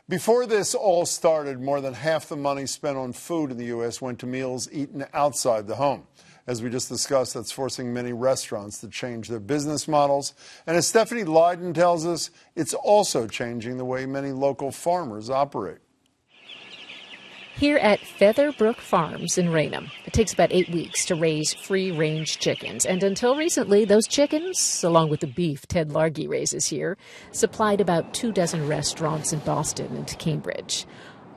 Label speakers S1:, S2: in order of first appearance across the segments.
S1: Before this all started, more than half the money spent on food in the U.S. went to meals eaten outside the home. As we just discussed, that's forcing many restaurants to change their business models. And as Stephanie Leydon tells us, it's also changing the way many local farmers operate.
S2: Here at Featherbrook Farms in Raynham, it takes about 8 weeks to raise free-range chickens. And until recently, those chickens, along with the beef Ted Largy raises here, supplied about 24 restaurants in Boston and Cambridge.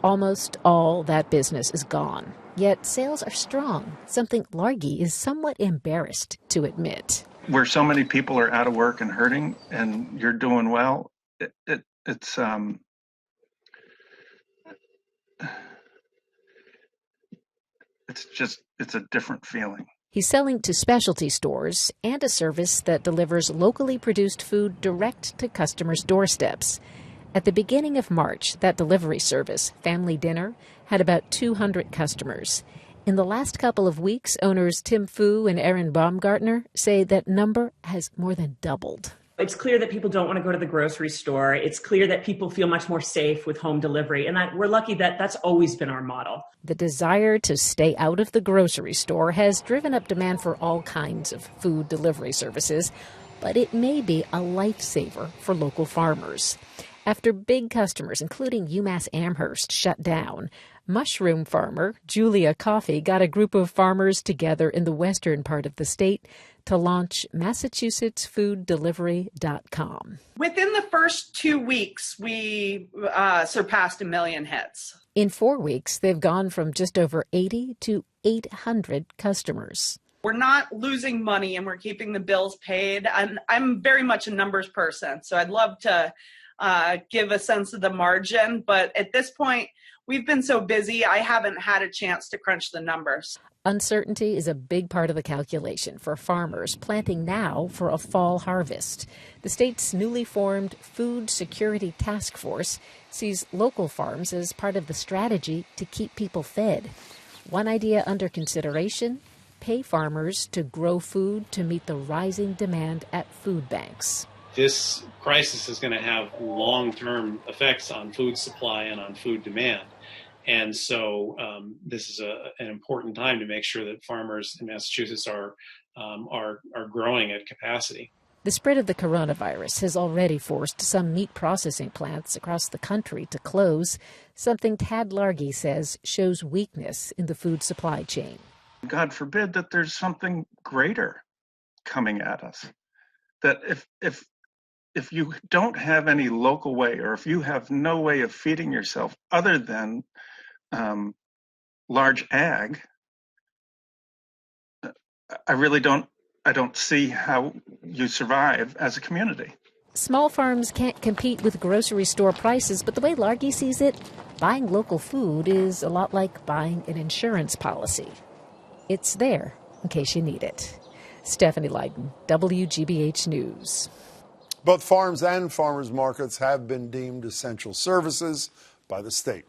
S2: Almost all that business is gone. Yet sales are strong, something Largy is somewhat embarrassed to admit.
S3: Where so many people are out of work and hurting, and you're doing well, it's a different feeling.
S2: He's selling to specialty stores and a service that delivers locally produced food direct to customers' doorsteps. At the beginning of March, that delivery service, Family Dinner, had about 200 customers. In the last couple of weeks, owners Tim Fu and Erin Baumgartner say that number has more than doubled.
S4: It's clear that people don't want to go to the grocery store. It's clear that people feel much more safe with home delivery. And we're lucky that that's always been our model.
S2: The desire to stay out of the grocery store has driven up demand for all kinds of food delivery services, but it may be a lifesaver for local farmers. After big customers, including UMass Amherst, shut down, mushroom farmer Julia Coffey got a group of farmers together in the western part of the state to launch MassachusettsFoodDelivery.com.
S5: Within the first 2 weeks, we surpassed 1 million hits.
S2: In 4 weeks, they've gone from just over 80 to 800 customers.
S5: We're not losing money and we're keeping the bills paid. I'm very much a numbers person, so I'd love to give a sense of the margin. But at this point, we've been so busy, I haven't had a chance to crunch the numbers.
S2: Uncertainty is a big part of the calculation for farmers planting now for a fall harvest. The state's newly formed Food Security Task Force sees local farms as part of the strategy to keep people fed. One idea under consideration: pay farmers to grow food to meet the rising demand at food banks.
S6: This crisis is going to have long-term effects on food supply and on food demand. And so this is an important time to make sure that farmers in Massachusetts are growing at capacity.
S2: The spread of the coronavirus has already forced some meat processing plants across the country to close, something Tad Largy says shows weakness in the food supply chain.
S3: God forbid that there's something greater coming at us. That if you don't have any local way, or if you have no way of feeding yourself other than large ag, I don't see how you survive as a community.
S2: Small farms can't compete with grocery store prices, but the way Largy sees it, buying local food is a lot like buying an insurance policy. It's there in case you need it. Stephanie Leydon, WGBH News.
S1: Both farms and farmers markets have been deemed essential services by the state.